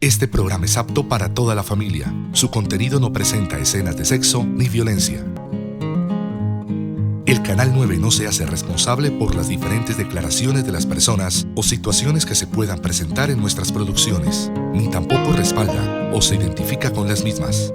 Este programa es apto para toda la familia. Su contenido no presenta escenas de sexo ni violencia. El Canal 9 no se hace responsable por las diferentes declaraciones de las personas o situaciones que se puedan presentar en nuestras producciones, ni tampoco respalda o se identifica con las mismas.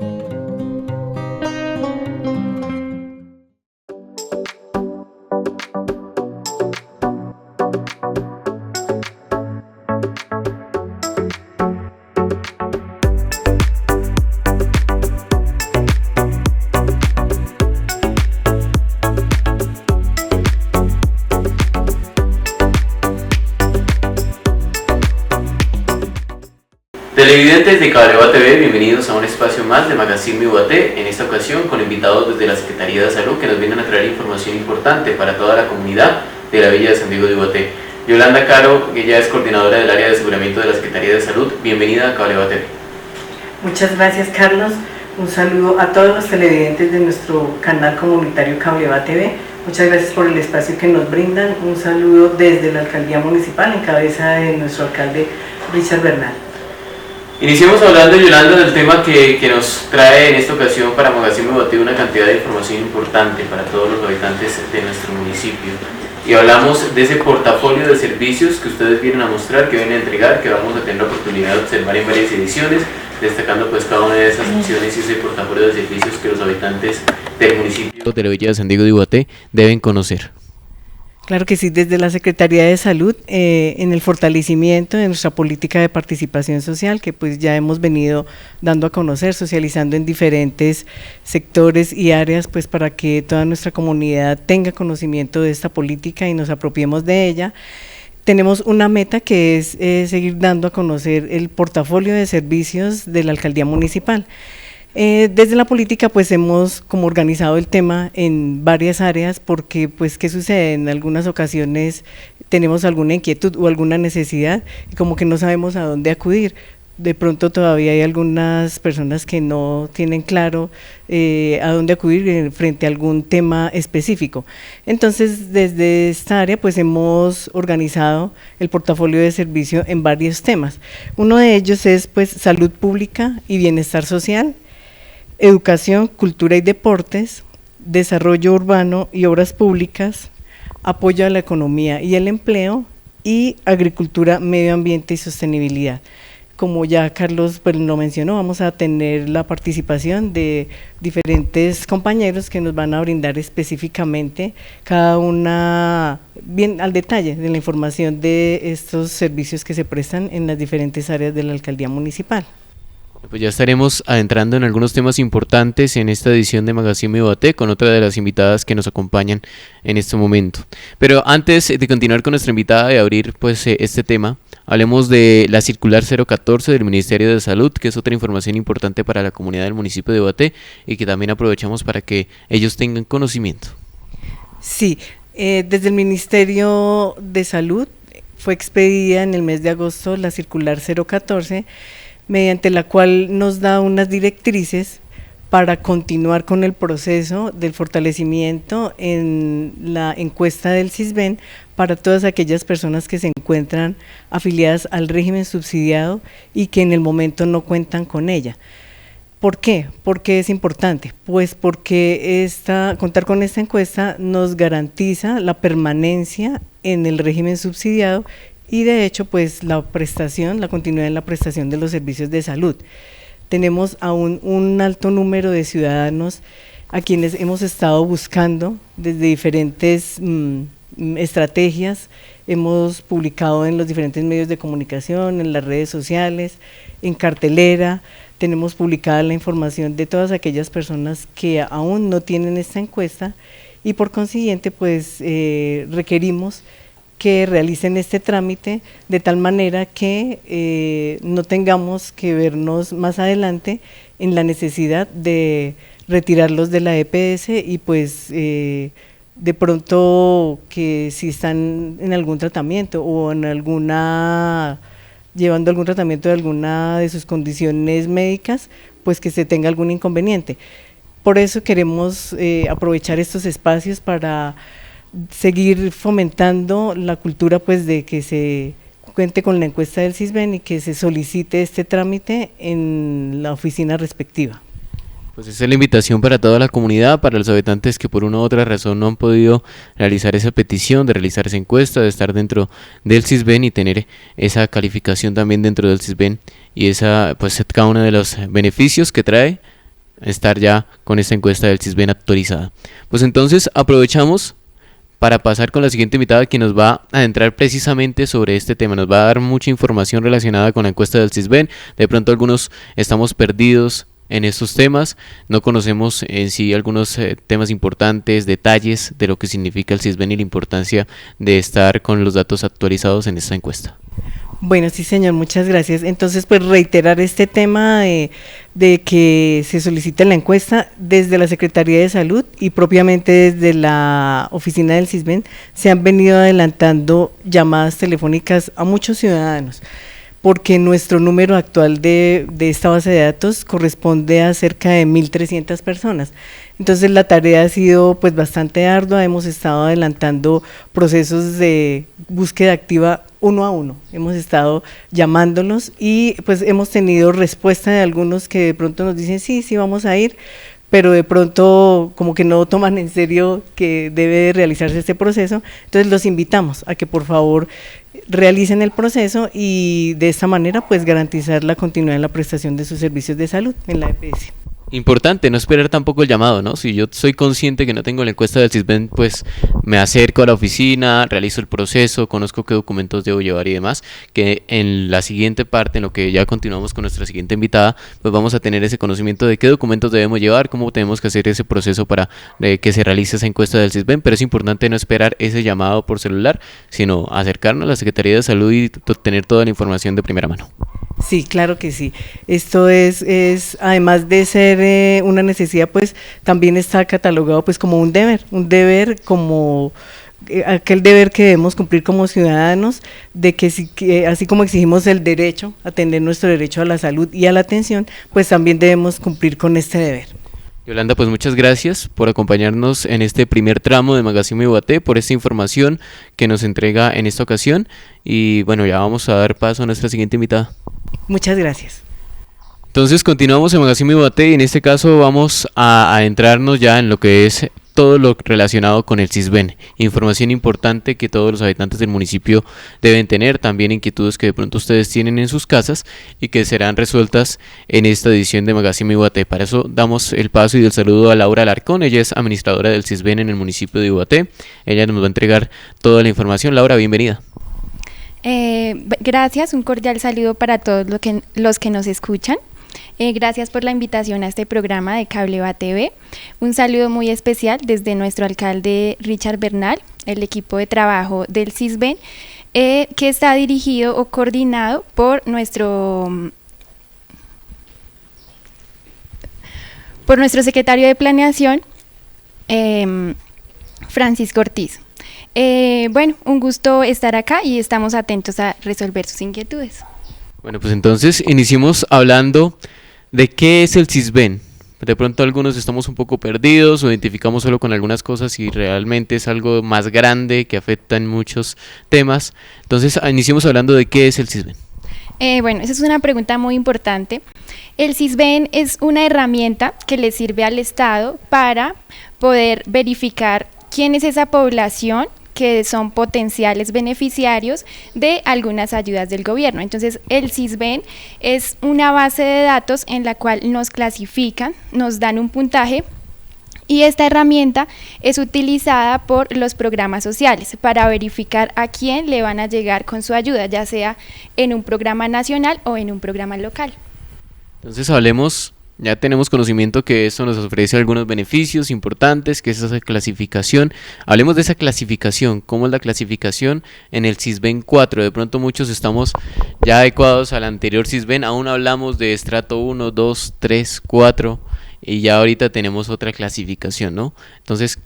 Televidentes de Cableva TV, bienvenidos a un espacio más de Magazine Ubaté, en esta ocasión con invitados desde la Secretaría de Salud que nos vienen a traer información importante para toda la comunidad de la Villa de San Diego de Ubaté. Yolanda Caro, que ella es coordinadora del área de aseguramiento de la Secretaría de Salud, bienvenida a Cableva TV. Muchas gracias, Carlos. Un saludo a todos los televidentes de nuestro canal comunitario Cableva TV. Muchas gracias por el espacio que nos brindan. Un saludo desde la Alcaldía Municipal en cabeza de nuestro alcalde Richard Bernal. Iniciemos hablando, Yolanda, del tema que nos trae en esta ocasión para Magazine Ubaté una cantidad de información importante para todos los habitantes de nuestro municipio. Y hablamos de ese portafolio de servicios que ustedes vienen a mostrar, que vienen a entregar, que vamos a tener la oportunidad de observar en varias ediciones, destacando pues cada una de esas opciones y ese portafolio de servicios que los habitantes del municipio de la Villa de San Diego de Ubaté deben conocer. Claro que sí, desde la Secretaría de Salud, en el fortalecimiento de nuestra política de participación social, que pues ya hemos venido dando a conocer, socializando en diferentes sectores y áreas, pues para que toda nuestra comunidad tenga conocimiento de esta política y nos apropiemos de ella. Tenemos una meta que es seguir dando a conocer el portafolio de servicios de la Alcaldía Municipal. Desde la política pues hemos como organizado el tema en varias áreas porque pues qué sucede, en algunas ocasiones tenemos alguna inquietud o alguna necesidad y como que no sabemos a dónde acudir. De pronto todavía hay algunas personas que no tienen claro a dónde acudir frente a algún tema específico. Entonces, desde esta área pues hemos organizado el portafolio de servicio en varios temas. Uno de ellos es pues salud pública y bienestar social, educación, cultura y deportes, desarrollo urbano y obras públicas, apoyo a la economía y el empleo y agricultura, medio ambiente y sostenibilidad. Como ya Carlos pues lo mencionó, vamos a tener la participación de diferentes compañeros que nos van a brindar específicamente cada una, bien al detalle, de la información de estos servicios que se prestan en las diferentes áreas de la Alcaldía Municipal. Pues ya estaremos adentrando en algunos temas importantes en esta edición de Magazine Ubaté con otra de las invitadas que nos acompañan en este momento. Pero antes de continuar con nuestra invitada y abrir pues este tema, hablemos de la circular 014 del Ministerio de Salud, que es otra información importante para la comunidad del municipio de Ubaté y que también aprovechamos para que ellos tengan conocimiento. Sí, desde el Ministerio de Salud fue expedida en el mes de agosto la circular 014, mediante la cual nos da unas directrices para continuar con el proceso del fortalecimiento en la encuesta del CISBEN para todas aquellas personas que se encuentran afiliadas al régimen subsidiado y que en el momento no cuentan con ella. ¿Por qué? ¿Por qué es importante? Pues porque contar con esta encuesta nos garantiza la permanencia en el régimen subsidiado y de hecho pues la continuidad en la prestación de los servicios de salud. Tenemos aún un alto número de ciudadanos a quienes hemos estado buscando desde diferentes estrategias, hemos publicado en los diferentes medios de comunicación, en las redes sociales, en cartelera, tenemos publicada la información de todas aquellas personas que aún no tienen esta encuesta y por consiguiente pues requerimos que realicen este trámite de tal manera que no tengamos que vernos más adelante en la necesidad de retirarlos de la EPS y pues de pronto que si están en algún tratamiento o en llevando algún tratamiento de alguna de sus condiciones médicas, pues que se tenga algún inconveniente. Por eso queremos aprovechar estos espacios para seguir fomentando la cultura pues de que se cuente con la encuesta del CISBEN y que se solicite este trámite en la oficina respectiva. Pues esa es la invitación para toda la comunidad, para los habitantes que por una u otra razón no han podido realizar esa petición, de realizar esa encuesta, de estar dentro del CISBEN y tener esa calificación también dentro del CISBEN y esa, pues cada uno de los beneficios que trae estar ya con esta encuesta del CISBEN actualizada. Pues entonces aprovechamos para pasar con la siguiente invitada, que nos va a adentrar precisamente sobre este tema, nos va a dar mucha información relacionada con la encuesta del CISBEN. De pronto algunos estamos perdidos en estos temas, no conocemos en sí algunos temas importantes, detalles de lo que significa el CISBEN y la importancia de estar con los datos actualizados en esta encuesta. Bueno, sí señor, muchas gracias. Entonces, pues reiterar este tema de que se solicita la encuesta desde la Secretaría de Salud y propiamente desde la oficina del CISBEN, se han venido adelantando llamadas telefónicas a muchos ciudadanos, porque nuestro número actual de esta base de datos corresponde a cerca de 1.300 personas. Entonces la tarea ha sido pues bastante ardua, hemos estado adelantando procesos de búsqueda activa uno a uno, hemos estado llamándolos y pues hemos tenido respuesta de algunos que de pronto nos dicen sí, vamos a ir, pero de pronto como que no toman en serio que debe realizarse este proceso. Entonces los invitamos a que por favor realicen el proceso y de esta manera pues garantizar la continuidad en la prestación de sus servicios de salud en la EPS. Importante no esperar tampoco el llamado, ¿no? Si yo soy consciente que no tengo la encuesta del CISBEN, pues me acerco a la oficina, realizo el proceso, conozco qué documentos debo llevar y demás, que en la siguiente parte, en lo que ya continuamos con nuestra siguiente invitada, pues vamos a tener ese conocimiento de qué documentos debemos llevar, cómo tenemos que hacer ese proceso para que se realice esa encuesta del CISBEN, pero es importante no esperar ese llamado por celular, sino acercarnos a la Secretaría de Salud y tener toda la información de primera mano. Sí, claro que sí. Esto es además de ser una necesidad, pues también está catalogado pues como un deber como aquel deber que debemos cumplir como ciudadanos, de que así como exigimos el derecho a tener nuestro derecho a la salud y a la atención, pues también debemos cumplir con este deber. Yolanda, pues muchas gracias por acompañarnos en este primer tramo de Magazine Ibaté, por esta información que nos entrega en esta ocasión y bueno, ya vamos a dar paso a nuestra siguiente invitada. Muchas gracias. Entonces continuamos en Magazine Ibaté y en este caso vamos a adentrarnos ya en lo que es todo lo relacionado con el CISBEN, información importante que todos los habitantes del municipio deben tener, también inquietudes que de pronto ustedes tienen en sus casas y que serán resueltas en esta edición de Magazine Ibaté. Para eso damos el paso y el saludo a Laura Alarcón, ella es administradora del CISBEN en el municipio de Ibaté, ella nos va a entregar toda la información. Laura, bienvenida. Gracias, un cordial saludo para todos los que nos escuchan. Gracias por la invitación a este programa de Cableva TV. Un saludo muy especial desde nuestro alcalde Richard Bernal, el equipo de trabajo del CISBEN, que está dirigido o coordinado por nuestro secretario de Planeación, Francisco Ortiz. Bueno, un gusto estar acá y estamos atentos a resolver sus inquietudes. Bueno, pues entonces iniciemos hablando de qué es el CISBEN. De pronto algunos estamos un poco perdidos o identificamos solo con algunas cosas y realmente es algo más grande que afecta en muchos temas. Entonces iniciemos hablando de qué es el CISBEN. Bueno, esa es una pregunta muy importante. El CISBEN es una herramienta que le sirve al Estado para poder verificar quién es esa población que son potenciales beneficiarios de algunas ayudas del gobierno. Entonces, el CISBEN es una base de datos en la cual nos clasifican, nos dan un puntaje y esta herramienta es utilizada por los programas sociales para verificar a quién le van a llegar con su ayuda, ya sea en un programa nacional o en un programa local. Entonces, hablemos. Ya tenemos conocimiento que esto nos ofrece algunos beneficios importantes, que es esa clasificación. Hablemos de esa clasificación, ¿cómo es la clasificación en el CISBEN 4? De pronto muchos estamos ya adecuados al anterior CISBEN, aún hablamos de estrato 1, 2, 3, 4 y ya ahorita tenemos otra clasificación, ¿no? Entonces,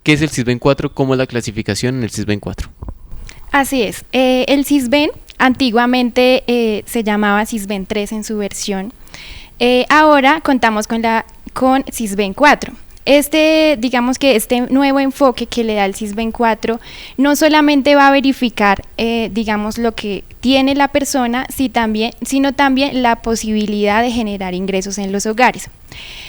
¿qué es el CISBEN 4? ¿Cómo es la clasificación en el CISBEN 4? Así es, el CISBEN antiguamente se llamaba CISBEN 3 en su versión. Ahora contamos con CISBEN 4. Digamos que este nuevo enfoque que le da el SISBEN 4 no solamente va a verificar, digamos, lo que tiene la persona, sino también la posibilidad de generar ingresos en los hogares.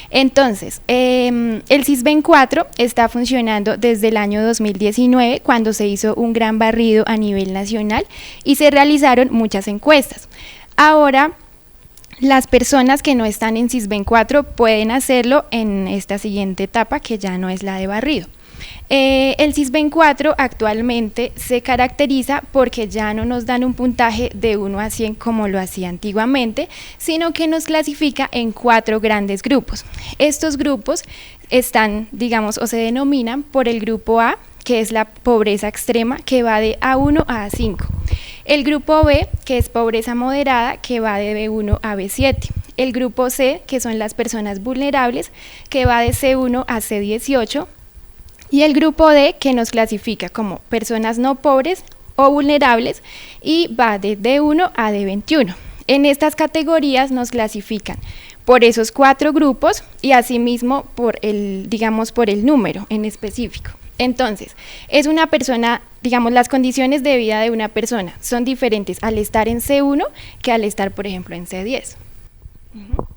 Entonces, el SISBEN 4 está funcionando desde el año 2019, cuando se hizo un gran barrido a nivel nacional y se realizaron muchas encuestas. Ahora, las personas que no están en SISBEN 4 pueden hacerlo en esta siguiente etapa, que ya no es la de barrido. El SISBEN 4 actualmente se caracteriza porque ya no nos dan un puntaje de 1 a 100 como lo hacía antiguamente, sino que nos clasifica en 4 grandes grupos. Estos grupos están, digamos, o se denominan por el grupo A, que es la pobreza extrema, que va de A1 a A5. El grupo B, que es pobreza moderada, que va de B1 a B7. El grupo C, que son las personas vulnerables, que va de C1 a C18. Y el grupo D, que nos clasifica como personas no pobres o vulnerables y va de D1 a D21. En estas categorías nos clasifican por esos 4 grupos y asimismo por el número en específico. Entonces, es una persona, digamos, las condiciones de vida de una persona son diferentes al estar en C1 que al estar, por ejemplo, en C10.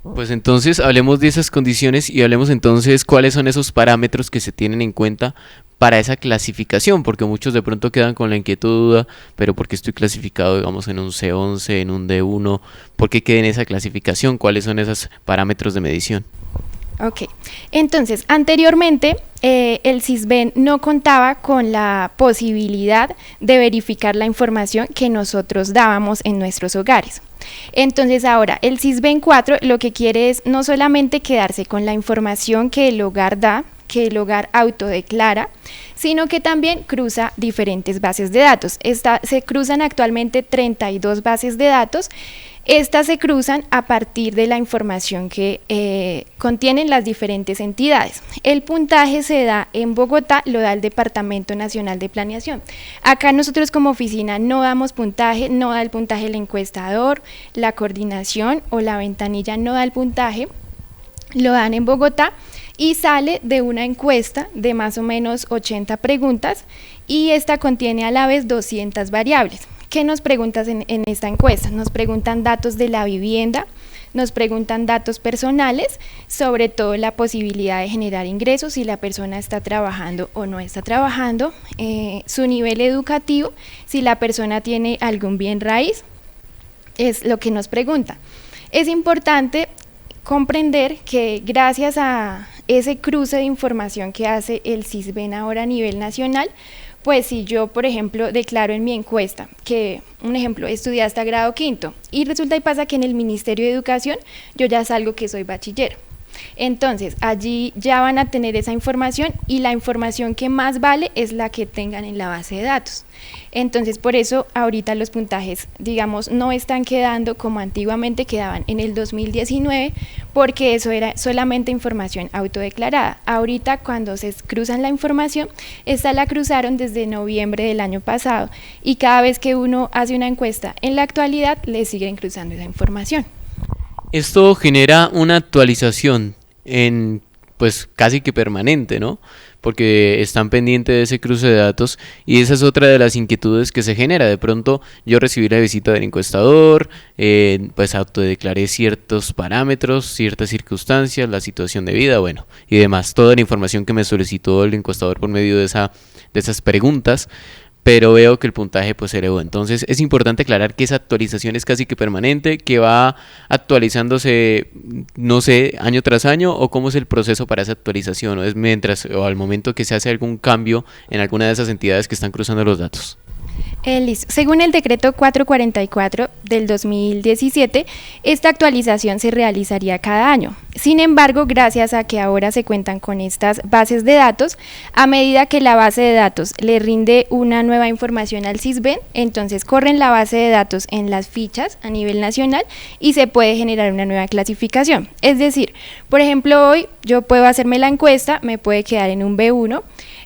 Pues entonces hablemos de esas condiciones y hablemos entonces cuáles son esos parámetros que se tienen en cuenta para esa clasificación, porque muchos de pronto quedan con la inquietud, pero ¿por qué estoy clasificado, digamos, en un C11, en un D1? ¿Por qué quedé en esa clasificación? ¿Cuáles son esos parámetros de medición? Ok, entonces anteriormente el SISBEN no contaba con la posibilidad de verificar la información que nosotros dábamos en nuestros hogares. Entonces ahora el SISBEN 4 lo que quiere es no solamente quedarse con la información que el hogar da, que el hogar autodeclara, sino que también cruza diferentes bases de datos. Se cruzan actualmente 32 bases de datos. Estas se cruzan a partir de la información que contienen las diferentes entidades. El puntaje se da en Bogotá, lo da el Departamento Nacional de Planeación. Acá nosotros como oficina no damos puntaje, no da el puntaje el encuestador, la coordinación o la ventanilla no da el puntaje, lo dan en Bogotá y sale de una encuesta de más o menos 80 preguntas y esta contiene a la vez 200 variables. ¿Qué nos preguntan en esta encuesta? Nos preguntan datos de la vivienda, nos preguntan datos personales, sobre todo la posibilidad de generar ingresos, si la persona está trabajando o no está trabajando, su nivel educativo, si la persona tiene algún bien raíz, es lo que nos pregunta. Es importante comprender que gracias a ese cruce de información que hace el SISBEN ahora a nivel nacional, pues si yo, por ejemplo, declaro en mi encuesta que, un ejemplo, estudié hasta grado 5 y resulta y pasa que en el Ministerio de Educación yo ya salgo que soy bachiller. Entonces, allí ya van a tener esa información y la información que más vale es la que tengan en la base de datos. Entonces, por eso ahorita los puntajes, digamos, no están quedando como antiguamente quedaban en el 2019, porque eso era solamente información autodeclarada. Ahorita cuando se cruzan la información, esta la cruzaron desde noviembre del año pasado y cada vez que uno hace una encuesta en la actualidad le siguen cruzando esa información. Esto genera una actualización pues casi que permanente, ¿no? Porque están pendientes de ese cruce de datos y esa es otra de las inquietudes que se genera. De pronto yo recibí la visita del encuestador, pues autodeclaré ciertos parámetros, ciertas circunstancias, la situación de vida, bueno, y demás, toda la información que me solicitó el encuestador por medio de esas preguntas, pero veo que el puntaje pues se elevó. Entonces es importante aclarar que esa actualización es casi que permanente, que va actualizándose, no sé, año tras año, o cómo es el proceso para esa actualización, o es o al momento que se hace algún cambio en alguna de esas entidades que están cruzando los datos. Listo. Según el decreto 444 del 2017, esta actualización se realizaría cada año. Sin embargo, gracias a que ahora se cuentan con estas bases de datos, a medida que la base de datos le rinde una nueva información al SISBEN, entonces corren la base de datos en las fichas a nivel nacional y se puede generar una nueva clasificación. Es decir, por ejemplo, hoy yo puedo hacerme la encuesta, me puede quedar en un B1.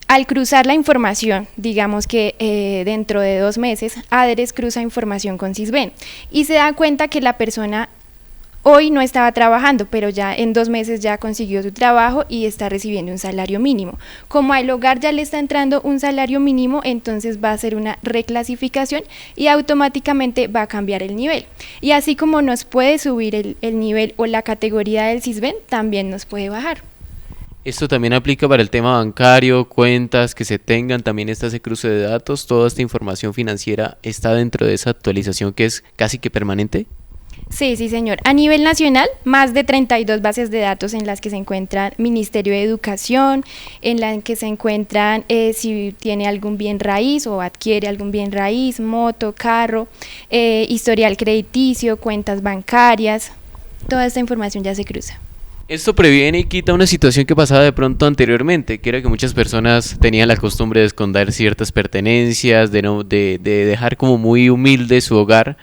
Al cruzar la información, digamos que dentro de 2 meses, ADRES cruza información con SISBEN y se da cuenta que la persona hoy no estaba trabajando, pero ya en 2 meses ya consiguió su trabajo y está recibiendo un salario mínimo. Como al hogar ya le está entrando un salario mínimo, entonces va a hacer una reclasificación y automáticamente va a cambiar el nivel. Y así como nos puede subir el nivel o la categoría del Sisbén, también nos puede bajar. Esto también aplica para el tema bancario, cuentas que se tengan, también está ese cruce de datos, toda esta información financiera está dentro de esa actualización que es casi que permanente. Sí, sí, señor. A nivel nacional, más de 32 bases de datos en las que se encuentra Ministerio de Educación, en las que se encuentran si tiene algún bien raíz o adquiere algún bien raíz, moto, carro, historial crediticio, cuentas bancarias, toda esta información ya se cruza. Esto previene y quita una situación que pasaba de pronto anteriormente, que era que muchas personas tenían la costumbre de esconder ciertas pertenencias, de dejar como muy humilde su hogar,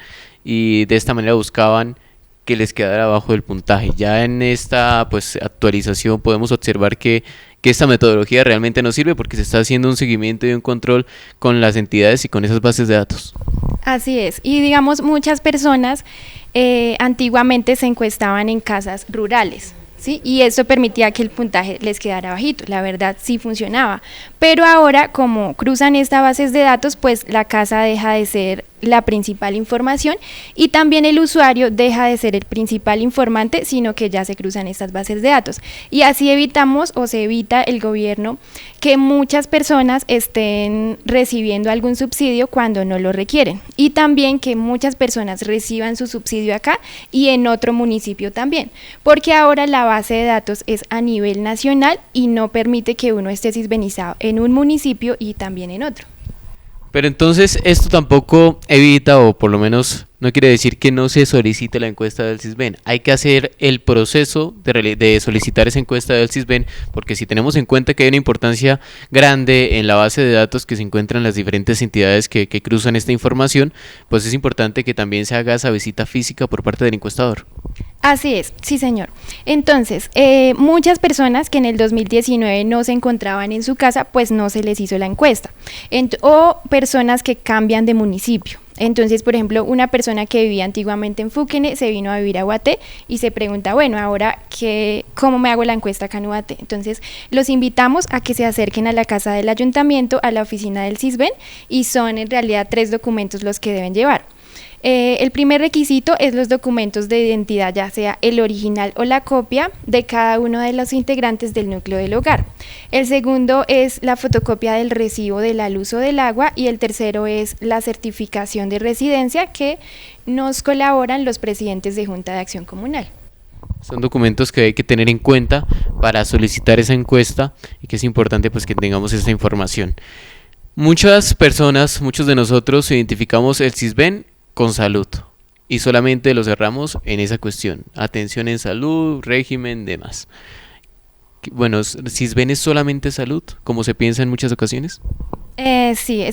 y de esta manera buscaban que les quedara abajo del puntaje. Ya en esta actualización podemos observar que esta metodología realmente nos sirve porque se está haciendo un seguimiento y un control con las entidades y con esas bases de datos. Así es, y digamos muchas personas antiguamente se encuestaban en casas rurales, ¿sí? Y eso permitía que el puntaje les quedara bajito, la verdad sí funcionaba, pero ahora como cruzan estas bases de datos, pues la casa deja de ser la principal información y también el usuario deja de ser el principal informante, sino que ya se cruzan estas bases de datos. Y así evitamos o se evita el gobierno que muchas personas estén recibiendo algún subsidio cuando no lo requieren. Y también que muchas personas reciban su subsidio acá y en otro municipio también. Porque ahora la base de datos es a nivel nacional y no permite que uno esté sisbenizado en un municipio y también en otro. Pero entonces esto tampoco evita, o por lo menos no quiere decir que no se solicite la encuesta del Sisbén. Hay que hacer el proceso de solicitar esa encuesta del Sisbén, porque si tenemos en cuenta que hay una importancia grande en la base de datos que se encuentran las diferentes entidades que cruzan esta información, pues es importante que también se haga esa visita física por parte del encuestador. Así es, sí señor. Entonces, muchas personas que en el 2019 no se encontraban en su casa, pues no se les hizo la encuesta. O personas que cambian de municipio. Entonces, por ejemplo, una persona que vivía antiguamente en Fuquene se vino a vivir a Guaté y se pregunta, bueno, ahora ¿cómo me hago la encuesta acá en Guaté? Entonces, los invitamos a que se acerquen a la casa del ayuntamiento, a la oficina del Sisbén, y son en realidad 3 documentos los que deben llevar. El primer requisito es los documentos de identidad, ya sea el original o la copia de cada uno de los integrantes del núcleo del hogar. El segundo es la fotocopia del recibo de la luz o del agua y el tercero es la certificación de residencia que nos colaboran los presidentes de Junta de Acción Comunal. Son documentos que hay que tener en cuenta para solicitar esa encuesta y que es importante pues que tengamos esta información. Muchas personas, muchos de nosotros identificamos el Sisbén con salud y solamente lo cerramos en esa cuestión, atención en salud, régimen, demás. Bueno, ¿Sisbén es solamente salud, como se piensa en muchas ocasiones? Sí,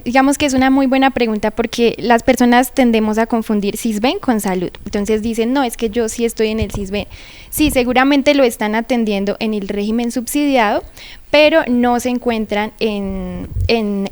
digamos que es una muy buena pregunta porque las personas tendemos a confundir Sisbén con salud. Entonces dicen, no, es que yo sí estoy en el Sisbén. Sí, seguramente lo están atendiendo en el régimen subsidiado, pero no se encuentran en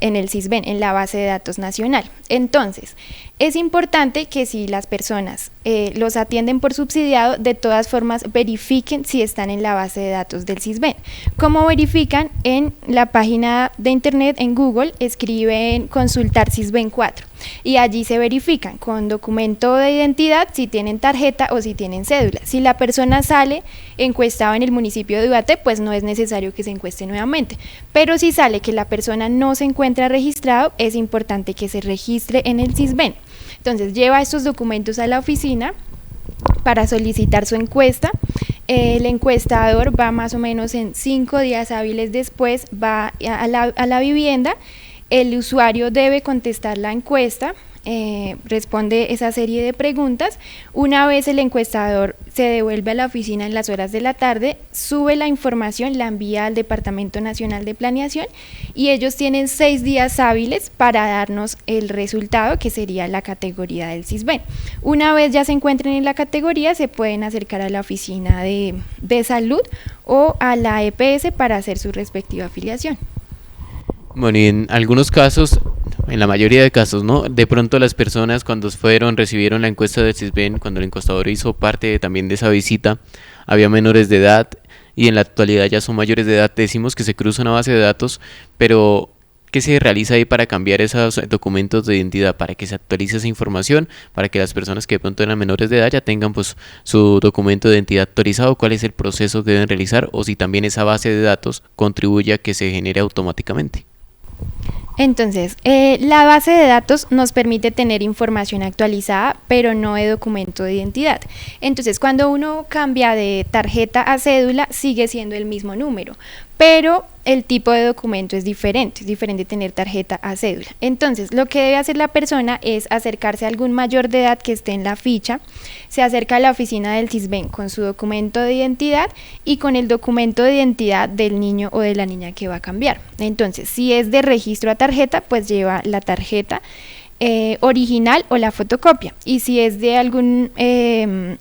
el Sisbén, en la base de datos nacional. Entonces, es importante que si las personas los atienden por subsidiado, de todas formas verifiquen si están en la base de datos del Sisbén. ¿Cómo verifican? En la página de internet, en Google, escriben consultar Sisbén 4 y allí se verifican con documento de identidad si tienen tarjeta o si tienen cédula. Si la persona sale encuestado en el municipio de Ubaté, pues no es necesario que se encueste nuevamente, pero si sale que la persona no se encuentra registrado, es importante que se registre en el Sisbén. Entonces lleva estos documentos a la oficina para solicitar su encuesta. El encuestador va más o menos en 5 días hábiles después, va a la vivienda, el usuario debe contestar la encuesta, responde esa serie de preguntas. Una vez el encuestador se devuelve a la oficina en las horas de la tarde, sube la información, la envía al Departamento Nacional de Planeación y ellos tienen 6 días hábiles para darnos el resultado, que sería la categoría del Sisbén. Una vez ya se encuentren en la categoría, se pueden acercar a la oficina de salud o a la EPS para hacer su respectiva afiliación. Bueno, y en algunos casos en la mayoría de casos, ¿no? De pronto las personas cuando recibieron la encuesta del CISBEN, cuando el encuestador hizo parte también de esa visita, había menores de edad y en la actualidad ya son mayores de edad. Decimos que se cruza una base de datos, pero ¿qué se realiza ahí para cambiar esos documentos de identidad, para que se actualice esa información, para que las personas que de pronto eran menores de edad ya tengan pues su documento de identidad actualizado? ¿Cuál es el proceso que deben realizar? O si también esa base de datos contribuye a que se genere automáticamente. Entonces, la base de datos nos permite tener información actualizada, pero no de documento de identidad. Entonces, cuando uno cambia de tarjeta a cédula, sigue siendo el mismo número, pero el tipo de documento es diferente tener tarjeta a cédula. Entonces, lo que debe hacer la persona es acercarse a algún mayor de edad que esté en la ficha, se acerca a la oficina del CISBEN con su documento de identidad y con el documento de identidad del niño o de la niña que va a cambiar. Entonces, si es de registro a tarjeta, pues lleva la tarjeta original o la fotocopia, y si es de algún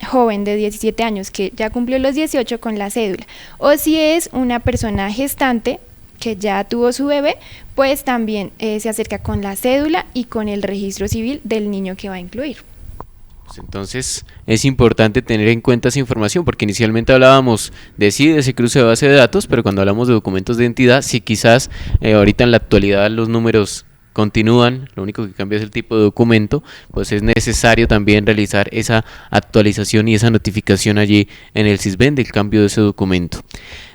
joven de 17 años que ya cumplió los 18, con la cédula, o si es una persona gestante que ya tuvo su bebé, pues también se acerca con la cédula y con el registro civil del niño que va a incluir. Entonces es importante tener en cuenta esa información, porque inicialmente hablábamos de ese cruce de base de datos, pero cuando hablamos de documentos de identidad, si quizás ahorita en la actualidad los números continúan, lo único que cambia es el tipo de documento, pues es necesario también realizar esa actualización y esa notificación allí en el CISBEN del cambio de ese documento.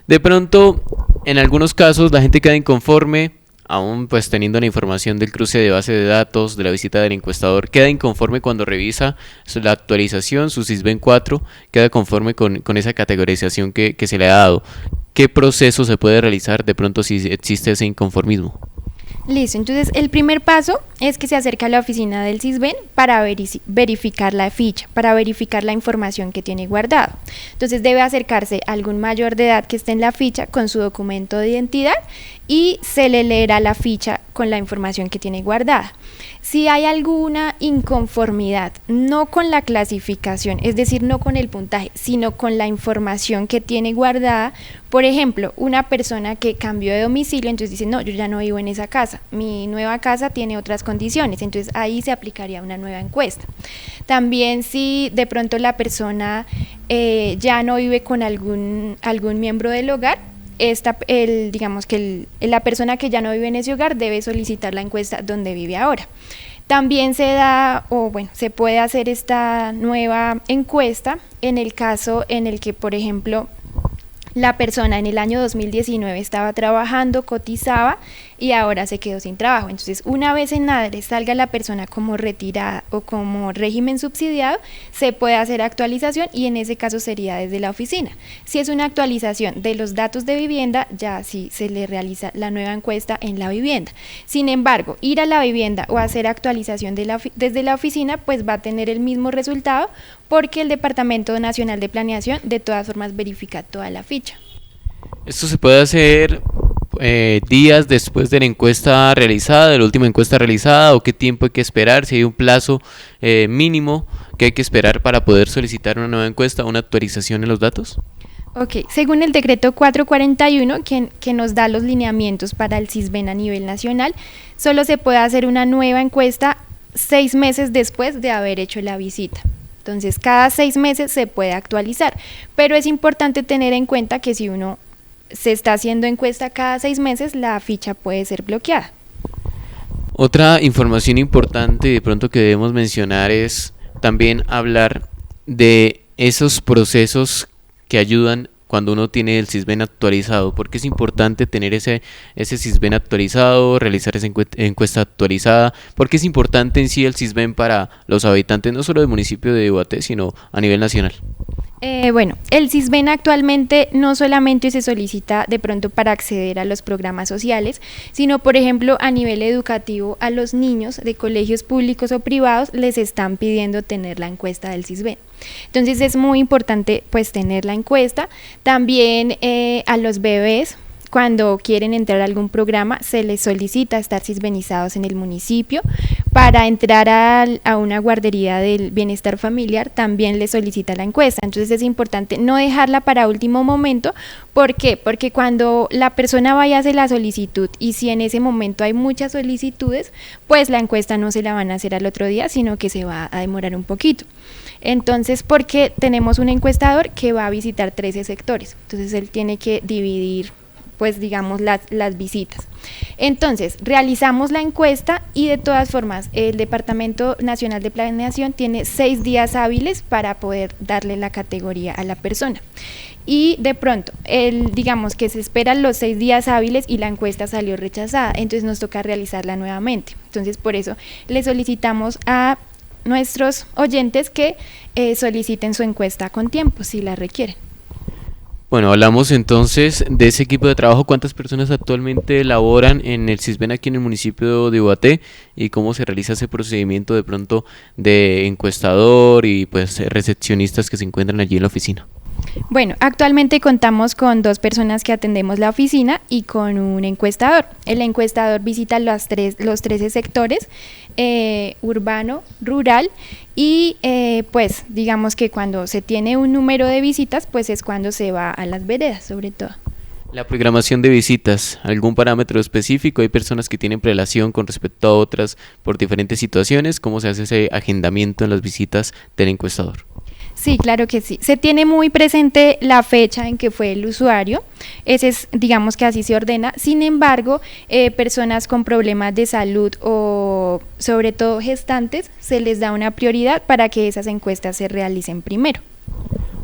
De pronto, en algunos casos la gente queda inconforme, aún pues teniendo la información del cruce de base de datos, de la visita del encuestador, queda inconforme cuando revisa la actualización, su CISBEN 4, queda conforme con esa categorización que se le ha dado. ¿Qué proceso se puede realizar de pronto si existe ese inconformismo? Listo, entonces el primer paso es que se acerca a la oficina del CISBEN para verificar la ficha, para verificar la información que tiene guardado. Entonces debe acercarse a algún mayor de edad que esté en la ficha con su documento de identidad y se le leerá la ficha con la información que tiene guardada. Si hay alguna inconformidad, no con la clasificación, es decir, no con el puntaje, sino con la información que tiene guardada, por ejemplo, una persona que cambió de domicilio, entonces dice, no, yo ya no vivo en esa casa, mi nueva casa tiene otras condiciones, entonces ahí se aplicaría una nueva encuesta. También si de pronto la persona ya no vive con algún miembro del hogar, la persona que ya no vive en ese hogar debe solicitar la encuesta donde vive ahora. También se puede hacer esta nueva encuesta en el caso en el que, por ejemplo, la persona en el año 2019 estaba trabajando, cotizaba y ahora se quedó sin trabajo. Entonces, una vez en ADRE salga la persona como retirada o como régimen subsidiado, se puede hacer actualización y en ese caso sería desde la oficina. Si es una actualización de los datos de vivienda, ya sí se le realiza la nueva encuesta en la vivienda. Sin embargo, ir a la vivienda o hacer actualización desde la oficina, pues va a tener el mismo resultado porque el Departamento Nacional de Planeación de todas formas verifica toda la ficha. Esto se puede hacer días después de la encuesta realizada, de la última encuesta realizada, o qué tiempo hay que esperar, si hay un plazo mínimo que hay que esperar para poder solicitar una nueva encuesta, una actualización en los datos. Ok, según el decreto 441 que nos da los lineamientos para el CISBEN a nivel nacional, solo se puede hacer una nueva encuesta 6 meses después de haber hecho la visita. Entonces, cada 6 meses se puede actualizar, pero es importante tener en cuenta que si uno se está haciendo encuesta cada 6 meses, la ficha puede ser bloqueada. Otra información importante de pronto que debemos mencionar es también hablar de esos procesos que ayudan cuando uno tiene el CISBEN actualizado, porque es importante tener ese CISBEN actualizado, realizar esa encuesta actualizada, porque es importante en sí el CISBEN para los habitantes no solo del municipio de Ubaté, sino a nivel nacional. El CISBEN actualmente no solamente se solicita de pronto para acceder a los programas sociales, sino por ejemplo a nivel educativo a los niños de colegios públicos o privados les están pidiendo tener la encuesta del CISBEN. Entonces es muy importante pues tener la encuesta. También a los bebés cuando quieren entrar a algún programa, se les solicita estar cisbenizados en el municipio. Para entrar a una guardería del bienestar familiar, también les solicita la encuesta. Entonces es importante no dejarla para último momento. ¿Por qué? Porque cuando la persona vaya a hacer la solicitud y si en ese momento hay muchas solicitudes, pues la encuesta no se la van a hacer al otro día, sino que se va a demorar un poquito. Entonces, porque tenemos un encuestador que va a visitar 13 sectores, entonces él tiene que dividir, pues digamos, las visitas. Entonces, realizamos la encuesta y de todas formas, el Departamento Nacional de Planeación tiene 6 días hábiles para poder darle la categoría a la persona. Y de pronto, digamos que se esperan los 6 días hábiles y la encuesta salió rechazada, entonces nos toca realizarla nuevamente. Entonces, por eso le solicitamos a nuestros oyentes que soliciten su encuesta con tiempo, si la requieren. Bueno, hablamos entonces de ese equipo de trabajo. ¿Cuántas personas actualmente laboran en el CISBEN aquí en el municipio de Ubaté y cómo se realiza ese procedimiento de pronto de encuestador y pues recepcionistas que se encuentran allí en la oficina? Bueno, actualmente contamos con 2 personas que atendemos la oficina y con un encuestador. El encuestador visita los 13 sectores, urbano, rural, y pues digamos que cuando se tiene un número de visitas, pues es cuando se va a las veredas, sobre todo. La programación de visitas, ¿algún parámetro específico? ¿Hay personas que tienen prelación con respecto a otras por diferentes situaciones? ¿Cómo se hace ese agendamiento en las visitas del encuestador? Sí, claro que sí. Se tiene muy presente la fecha en que fue el usuario, ese es, digamos que así se ordena. Sin embargo, personas con problemas de salud o sobre todo gestantes, se les da una prioridad para que esas encuestas se realicen primero.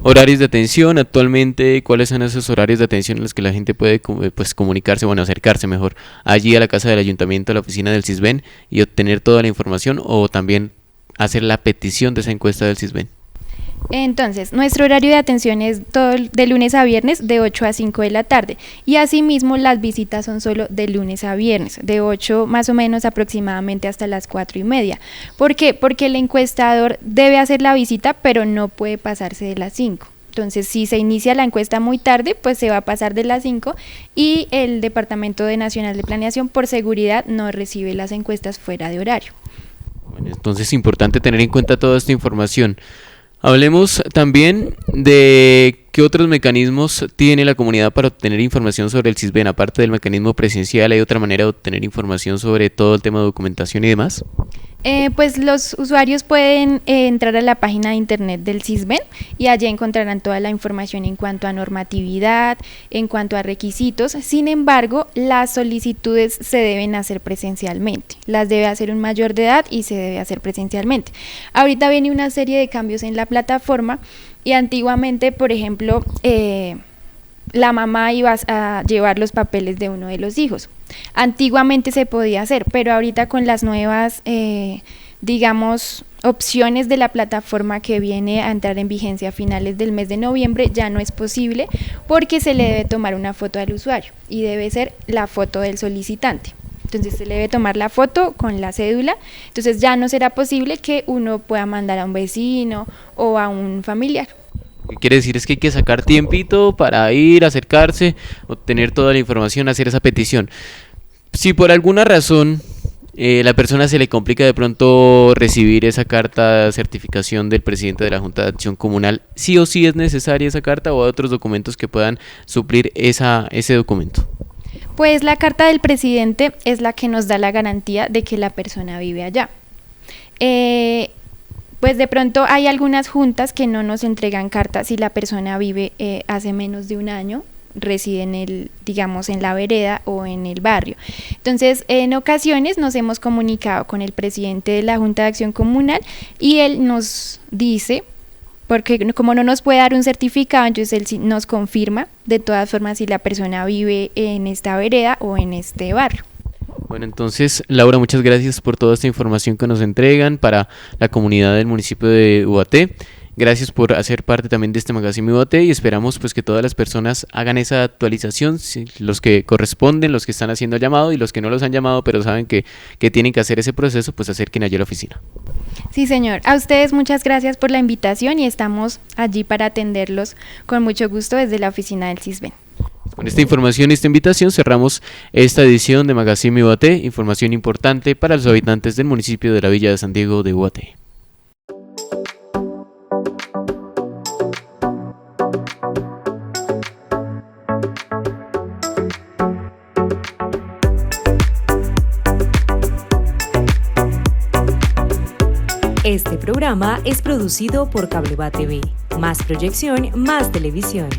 Horarios de atención, actualmente, ¿cuáles son esos horarios de atención en los que la gente puede pues, comunicarse, bueno, acercarse mejor allí a la casa del ayuntamiento, a la oficina del CISBEN y obtener toda la información o también hacer la petición de esa encuesta del CISBEN? Entonces, nuestro horario de atención es todo de lunes a viernes de 8 a 5 de la tarde y asimismo las visitas son solo de lunes a viernes, de 8 más o menos aproximadamente hasta las 4:30. ¿Por qué? Porque el encuestador debe hacer la visita, pero no puede pasarse de las 5. Entonces, si se inicia la encuesta muy tarde, pues se va a pasar de las 5 y el Departamento Nacional de Planeación, por seguridad, no recibe las encuestas fuera de horario. Bueno, entonces es importante tener en cuenta toda esta información. Hablemos también de qué otros mecanismos tiene la comunidad para obtener información sobre el CISBEN. Aparte del mecanismo presencial, ¿hay otra manera de obtener información sobre todo el tema de documentación y demás? Pues los usuarios pueden entrar a la página de internet del CISBEN y allí encontrarán toda la información en cuanto a normatividad, en cuanto a requisitos. Sin embargo, las solicitudes se deben hacer presencialmente. Las debe hacer un mayor de edad y se debe hacer presencialmente. Ahorita viene una serie de cambios en la plataforma y antiguamente, por ejemplo, la mamá iba a llevar los papeles de uno de los hijos. Antiguamente se podía hacer, pero ahorita con las nuevas, digamos, opciones de la plataforma que viene a entrar en vigencia a finales del mes de noviembre, ya no es posible porque se le debe tomar una foto al usuario y debe ser la foto del solicitante. Entonces se le debe tomar la foto con la cédula, entonces ya no será posible que uno pueda mandar a un vecino o a un familiar. Lo que quiere decir es que hay que sacar tiempito para ir, acercarse, obtener toda la información, hacer esa petición. Si por alguna razón la persona se le complica de pronto recibir esa carta de certificación del presidente de la Junta de Acción Comunal, ¿sí o sí es necesaria esa carta o otros documentos que puedan suplir ese documento? Pues la carta del presidente es la que nos da la garantía de que la persona vive allá. Pues de pronto hay algunas juntas que no nos entregan cartas si la persona vive hace menos de un año, reside en la vereda o en el barrio. Entonces, en ocasiones nos hemos comunicado con el presidente de la Junta de Acción Comunal y él nos dice, porque como no nos puede dar un certificado, entonces él sí nos confirma de todas formas si la persona vive en esta vereda o en este barrio. Bueno, entonces, Laura, muchas gracias por toda esta información que nos entregan para la comunidad del municipio de Ubaté. Gracias por hacer parte también de este magazine Ubaté y esperamos pues que todas las personas hagan esa actualización, ¿sí? Los que corresponden, los que están haciendo llamado y los que no los han llamado pero saben que tienen que hacer ese proceso, pues acerquen allí a la oficina. Sí, señor. A ustedes muchas gracias por la invitación y estamos allí para atenderlos con mucho gusto desde la oficina del CISBEN. Con esta información y esta invitación cerramos esta edición de Magazine Ubaté, información importante para los habitantes del municipio de la Villa de San Diego de Ubaté. Este programa es producido por Cableva TV. Más proyección, más televisión.